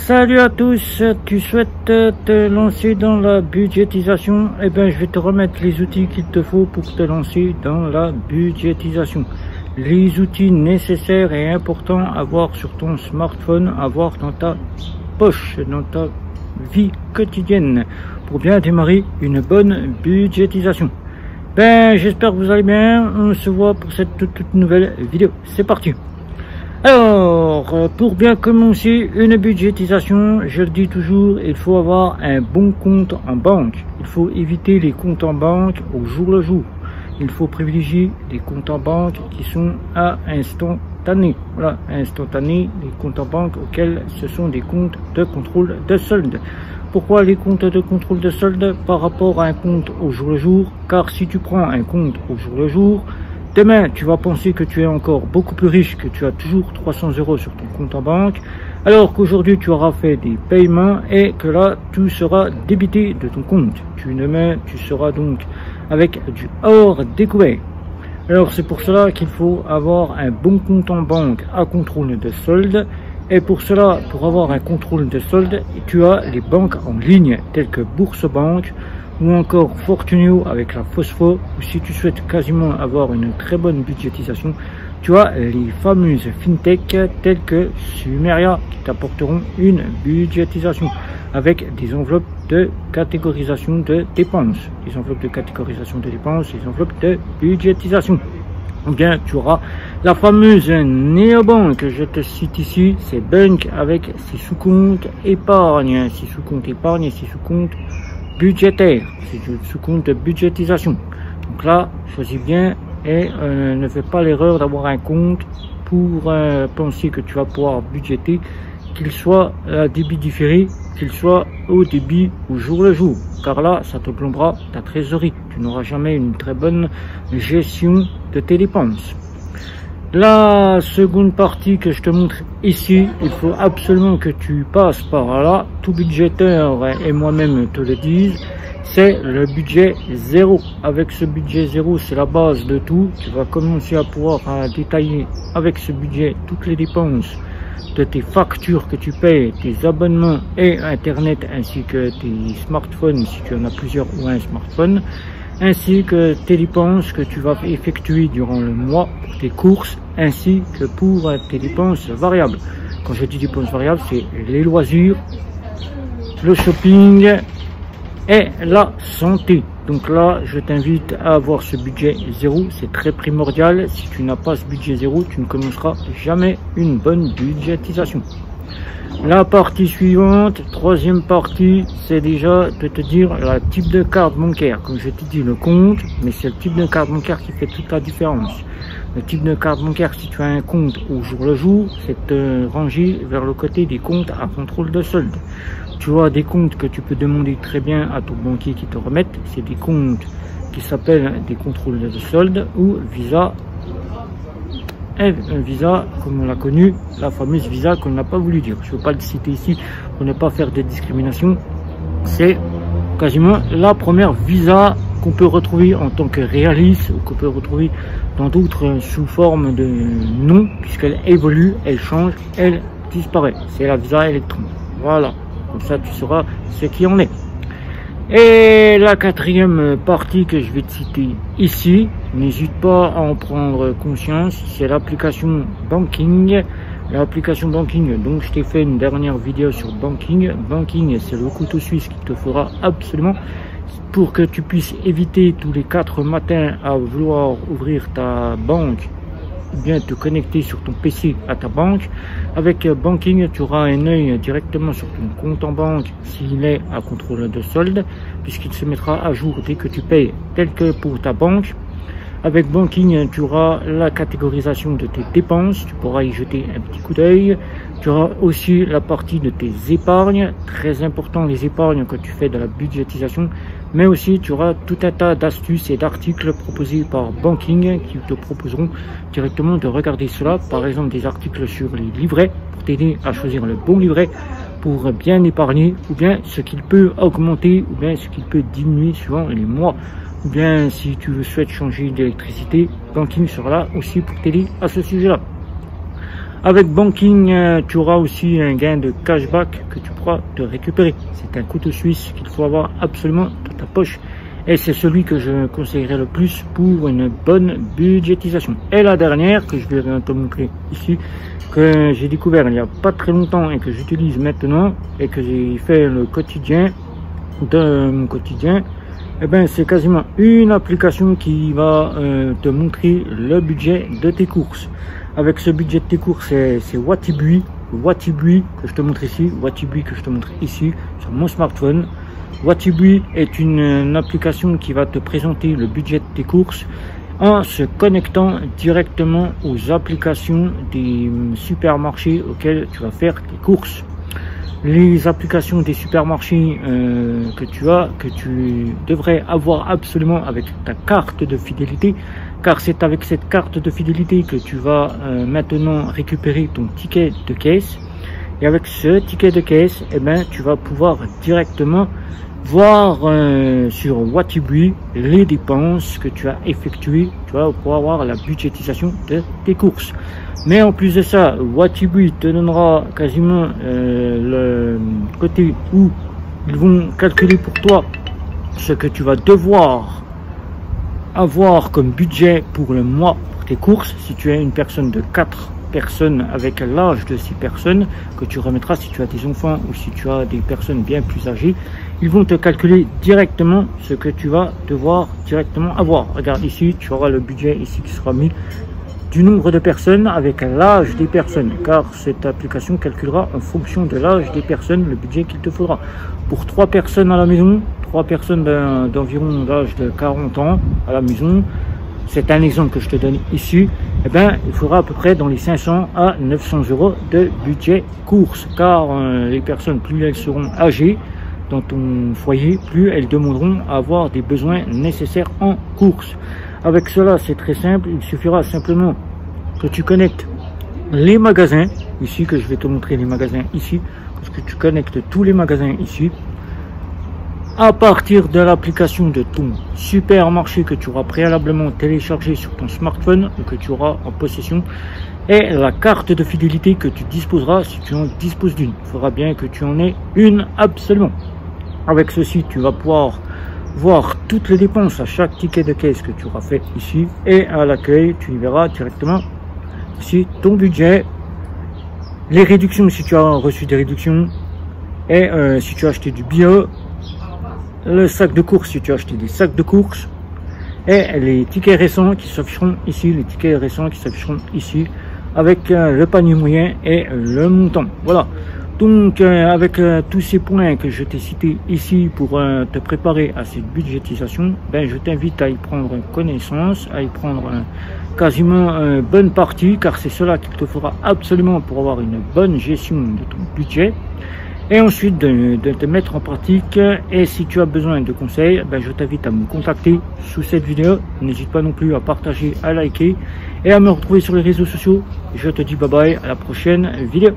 Salut à tous, tu souhaites te lancer dans la budgétisation? Eh bien, je vais te remettre les outils qu'il te faut pour te lancer dans la budgétisation. Les outils nécessaires et importants à avoir sur ton smartphone, à avoir dans ta poche, dans ta vie quotidienne, pour bien démarrer une bonne budgétisation. Ben, j'espère que vous allez bien. On se voit pour cette toute nouvelle vidéo. C'est parti. Alors, pour bien commencer une budgétisation, je le dis toujours, il faut avoir un bon compte en banque. Il faut éviter les comptes en banque au jour le jour. Il faut privilégier les comptes en banque qui sont à instantané. Voilà, instantané, les comptes en banque auxquels ce sont des comptes de contrôle de solde. Pourquoi les comptes de contrôle de solde par rapport à un compte au jour le jour? Car si tu prends un compte au jour le jour, demain, tu vas penser que tu es encore beaucoup plus riche, que tu as toujours 300 € sur ton compte en banque, alors qu'aujourd'hui, tu auras fait des paiements et que là, tout sera débité de ton compte. Demain, tu seras donc avec du hors découvert. Alors, c'est pour cela qu'il faut avoir un bon compte en banque à contrôle de solde. Et pour cela, pour avoir un contrôle de solde, tu as les banques en ligne, telles que Bourse-Banque, ou encore Fortunio avec la Phosphore, ou si tu souhaites quasiment avoir une très bonne budgétisation, tu as les fameuses fintech telles que Sumeria qui t'apporteront une budgétisation avec des enveloppes de catégorisation de dépenses, des enveloppes de catégorisation de dépenses, des enveloppes de budgétisation. Ou bien tu auras la fameuse néobanque, je te cite ici, c'est Bank avec ses sous-comptes épargne, ses sous-comptes épargne et ses sous-comptes budgétaire, c'est du sous-compte de budgétisation. Donc là, choisis bien et ne fais pas l'erreur d'avoir un compte pour penser que tu vas pouvoir budgéter, qu'il soit à débit différé, qu'il soit au débit au jour le jour, car là, ça te plombera ta trésorerie. Tu n'auras jamais une très bonne gestion de tes dépenses. La seconde partie que je te montre ici, il faut absolument que tu passes par là, tout budgétaire et moi-même te le disent, c'est le budget zéro. Avec ce budget zéro, c'est la base de tout. Tu vas commencer à pouvoir détailler avec ce budget toutes les dépenses de tes factures que tu payes, tes abonnements et internet, ainsi que tes smartphones si tu en as plusieurs ou un smartphone, ainsi que tes dépenses que tu vas effectuer durant le mois pour tes courses, ainsi que pour tes dépenses variables. Quand je dis dépenses variables, c'est les loisirs, le shopping et la santé. Donc là, je t'invite à avoir ce budget zéro, c'est très primordial. Si tu n'as pas ce budget zéro, tu ne commenceras jamais une bonne budgétisation. La partie suivante, troisième partie, c'est déjà de te dire le type de carte bancaire. Comme je t'ai dit, le compte, mais c'est le type de carte bancaire qui fait toute la différence. Le type de carte bancaire, si tu as un compte au jour le jour, c'est te ranger vers le côté des comptes à contrôle de solde. Tu as des comptes que tu peux demander très bien à ton banquier qui te remette. C'est des comptes qui s'appellent des contrôles de solde ou Visa. Un Visa, comme on l'a connu, la fameuse Visa qu'on n'a pas voulu dire. Je ne veux pas le citer ici pour ne pas faire de discrimination. C'est quasiment la première Visa qu'on peut retrouver en tant que réaliste ou qu'on peut retrouver dans d'autres sous forme de nom, puisqu'elle évolue, elle change, elle disparaît. C'est la Visa Electron. Voilà, comme ça tu sauras ce qui en est. Et la quatrième partie que je vais te citer ici, n'hésite pas à en prendre conscience, c'est l'application Banking. L'application Banking, donc je t'ai fait une dernière vidéo sur Banking. Banking, c'est le couteau suisse qui te fera absolument pour que tu puisses éviter tous les 4 matins à vouloir ouvrir ta banque ou bien te connecter sur ton PC à ta banque. Avec Banking, tu auras un œil directement sur ton compte en banque s'il est à contrôle de solde, puisqu'il se mettra à jour dès que tu payes, tel que pour ta banque. Avec Banking, tu auras la catégorisation de tes dépenses, tu pourras y jeter un petit coup d'œil. Tu auras aussi la partie de tes épargnes, très important les épargnes quand tu fais de la budgétisation, mais aussi tu auras tout un tas d'astuces et d'articles proposés par Banking qui te proposeront directement de regarder cela, par exemple des articles sur les livrets pour t'aider à choisir le bon livret pour bien épargner, ou bien ce qu'il peut augmenter ou bien ce qu'il peut diminuer suivant les mois. Ou bien si tu souhaites changer d'électricité, Banking sera là aussi pour t'aider à ce sujet-là. Avec Banking, tu auras aussi un gain de cashback que tu pourras te récupérer. C'est un couteau suisse qu'il faut avoir absolument dans ta poche. Et c'est celui que je conseillerais le plus pour une bonne budgétisation. Et la dernière, que je vais te montrer ici, que j'ai découvert il n'y a pas très longtemps et que j'utilise maintenant, et que j'ai fait le quotidien de mon quotidien, eh ben, c'est quasiment une application qui va te montrer le budget de tes courses. Avec ce budget de tes courses, c'est Whatibui. Whatibui que je te montre ici, Whatibui que je te montre ici sur mon smartphone. Whatibui est une application qui va te présenter le budget de tes courses en se connectant directement aux applications des supermarchés auxquels tu vas faire tes courses. Les applications des supermarchés que tu devrais avoir absolument avec ta carte de fidélité, car c'est avec cette carte de fidélité que tu vas maintenant récupérer ton ticket de caisse. Et avec ce ticket de caisse, eh ben, tu vas pouvoir directement voir sur Whatibui les dépenses que tu as effectuées, tu vois, pour avoir la budgétisation de tes courses. Mais en plus de ça, Whatibui te donnera quasiment le côté où ils vont calculer pour toi ce que tu vas devoir avoir comme budget pour le mois pour tes courses. Si tu es une personne de 4 personnes avec l'âge de 6 personnes, que tu remettras si tu as des enfants ou si tu as des personnes bien plus âgées, ils vont te calculer directement ce que tu vas devoir directement avoir. Regarde ici, tu auras le budget ici qui sera mis du nombre de personnes avec l'âge des personnes, car cette application calculera en fonction de l'âge des personnes le budget qu'il te faudra. Pour 3 personnes à la maison, 3 personnes d'environ l'âge de 40 ans à la maison, c'est un exemple que je te donne ici, eh ben, il faudra à peu près dans les 500 à 900 euros de budget course, car les personnes, plus elles seront âgées dans ton foyer, plus elles demanderont à avoir des besoins nécessaires en course. Avec cela, c'est très simple, il suffira simplement que tu connectes les magasins, ici que je vais te montrer les magasins ici, parce que tu connectes tous les magasins ici, à partir de l'application de ton supermarché que tu auras préalablement téléchargé sur ton smartphone ou que tu auras en possession, et la carte de fidélité que tu disposeras si tu en disposes d'une. Il faudra bien que tu en aies une absolument. Avec ceci, tu vas pouvoir voir toutes les dépenses à chaque ticket de caisse que tu auras fait ici, et à l'accueil, tu y verras directement ici ton budget, les réductions si tu as reçu des réductions, et si tu as acheté du bio, le sac de course si tu as acheté des sacs de course, et les tickets récents qui s'afficheront ici, les tickets récents qui s'afficheront ici avec le panier moyen et le montant. Voilà. Donc avec tous ces points que je t'ai cités ici pour te préparer à cette budgétisation, ben, je t'invite à y prendre connaissance, à y prendre quasiment une bonne partie, car c'est cela qu'il te faudra absolument pour avoir une bonne gestion de ton budget. Et ensuite de te mettre en pratique. Et si tu as besoin de conseils, ben, je t'invite à me contacter sous cette vidéo. N'hésite pas non plus à partager, à liker et à me retrouver sur les réseaux sociaux. Je te dis bye bye, à la prochaine vidéo.